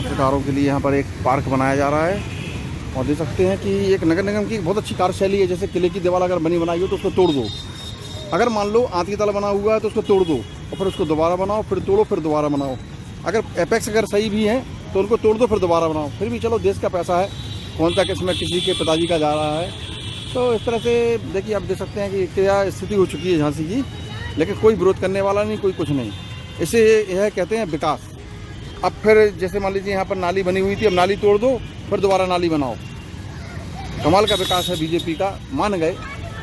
पत्रकारों के लिए यहाँ पर एक पार्क बनाया जा रहा है। और देख सकते हैं कि एक नगर निगम की बहुत अच्छी कार्यशैली है। जैसे किले की दीवार अगर बनी बनाई हो तो उसको तोड़ दो, अगर मान लो आंधी ताला बना हुआ है तो उसको तोड़ दो और फिर उसको दोबारा बनाओ, फिर तोड़ो, फिर दोबारा बनाओ। अगर एपेक्स अगर सही भी है तो उनको तोड़ दो, फिर दोबारा बनाओ। फिर भी चलो, देश का पैसा है, कौन सा किस्म किसी के पिताजी का जा रहा है। तो इस तरह से देखिए, आप देख सकते हैं कि क्या स्थिति हो चुकी है झांसी की। लेकिन कोई विरोध करने वाला नहीं, कोई कुछ नहीं। इसे यह कहते हैं विकास। अब फिर जैसे मान लीजिए यहाँ पर नाली बनी हुई थी, अब नाली तोड़ दो, फिर दोबारा नाली बनाओ। कमाल का विकास है बीजेपी का, मान गए।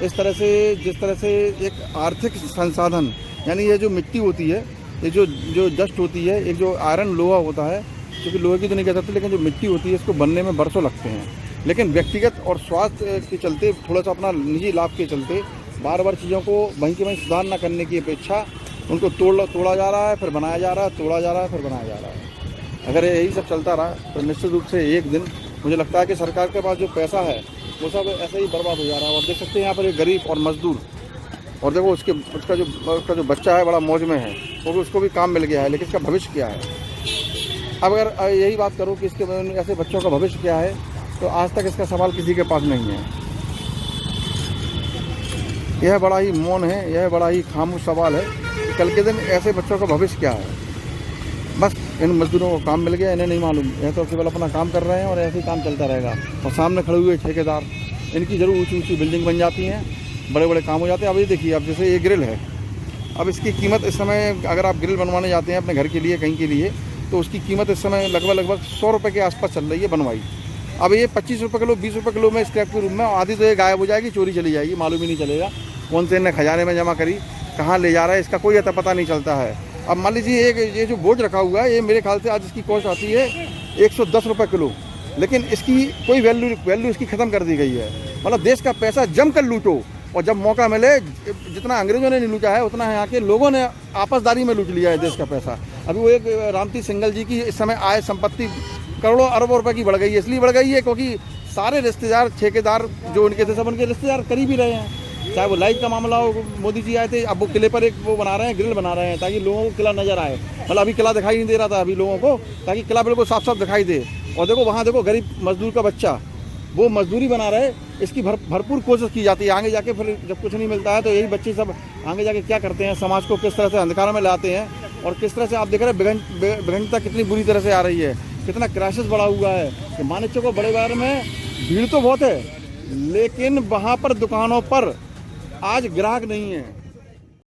इस तरह से, जिस तरह से एक आर्थिक संसाधन, यानी ये जो मिट्टी होती है, ये जो डस्ट होती है, एक जो आयरन लोहा होता है, क्योंकि लोहे की तो नहीं कह सकते, लेकिन जो मिट्टी होती है इसको बनने में बरसों लगते हैं। लेकिन व्यक्तिगत और स्वास्थ्य के चलते, थोड़ा सा अपना निजी लाभ के चलते बार बार चीज़ों को वहीं के वहीं सुधार न करने की अपेक्षा उनको तोड़ा जा रहा है, फिर बनाया जा रहा है, तोड़ा जा रहा है, फिर बनाया जा रहा है। अगर यही सब चलता रहा तो निश्चित रूप से एक दिन मुझे लगता है कि सरकार के पास जो पैसा है वो सब ऐसे ही बर्बाद हो जा रहा है। और देख सकते हैं यहाँ पर एक गरीब और मजदूर, और देखो उसका जो बच्चा है बड़ा मौज में है, क्योंकि उसको भी काम मिल गया है, लेकिन इसका भविष्य क्या है। अब अगर यही बात करो कि इसके ऐसे बच्चों का भविष्य क्या है, तो आज तक इसका सवाल किसी के पास नहीं है। यह बड़ा ही मौन है, यह बड़ा ही खामोश सवाल है कि कल के दिन ऐसे बच्चों का भविष्य क्या है। बस इन मजदूरों को काम मिल गया, इन्हें नहीं मालूम, यह तो केवल अपना काम कर रहे हैं और ऐसे ही काम चलता रहेगा। और सामने खड़े हुए ठेकेदार, इनकी जरूर ऊँची ऊँची बिल्डिंग बन जाती हैं, बड़े बड़े काम हो जाते हैं। अब ये देखिए, अब जैसे ये ग्रिल है, अब इसकी कीमत इस समय, अगर आप ग्रिल बनवाने जाते हैं अपने घर के लिए, कहीं के लिए, तो उसकी कीमत इस समय लगभग 100 रुपये के आसपास चल रही है बनवाई। अब ये 25 रुपये किलो, 20 रुपये किलो में स्क्रैप के रूप में, आधी तो ये गायब हो जाएगी, चोरी चली जाएगी, मालूम ही नहीं चलेगा कौन से इन्हें खजाने में जमा करी, कहाँ ले जा रहा है, इसका कोई अता पता नहीं चलता है। अब मान लीजिए ये जो बोझ रखा हुआ है, ये मेरे ख्याल से आज इसकी कॉस्ट आती है 110 रुपये किलो, लेकिन इसकी कोई वैल्यू इसकी ख़त्म कर दी गई है। मतलब देश का पैसा जम कर लूटो, और जब मौका मिले, जितना अंग्रेजों ने नहीं लूटा है उतना यहाँ के लोगों ने आपसदारी में लूट लिया है देश का पैसा। अभी वो एक रामती सिंगल जी की इस समय आय संपत्ति करोड़ों अरबों रुपए की बढ़ गई है। इसलिए बढ़ गई है क्योंकि सारे रिश्तेदार, ठेकेदार जो उनके थे, सब उनके रिश्तेदार करीब ही रहे हैं। चाहे वो लाइट का मामला हो, मोदी जी आए थे, अब वो किले पर एक वो बना रहे हैं, ग्रिल बना रहे हैं, ताकि लोगों को किला नजर आए। मतलब अभी किला दिखाई नहीं दे रहा था अभी लोगों को, ताकि किला बिल्कुल साफ साफ दिखाई दे। और देखो वहाँ देखो, गरीब मजदूर का बच्चा, वो मजदूरी बना रहे, इसकी भरपूर कोशिश की जाती है। आगे जाके फिर जब कुछ नहीं मिलता है तो यही बच्चे सब आगे जाके क्या करते हैं, समाज को किस तरह से अंधकार में लाते हैं, और किस तरह से आप देख रहे हैं विघटनता कितनी बुरी तरह से आ रही है, कितना क्राइसिस बढ़ा हुआ है। कि मानिक चौक बड़े बाजार में भीड़ तो बहुत है, लेकिन वहाँ पर दुकानों पर आज ग्राहक नहीं है।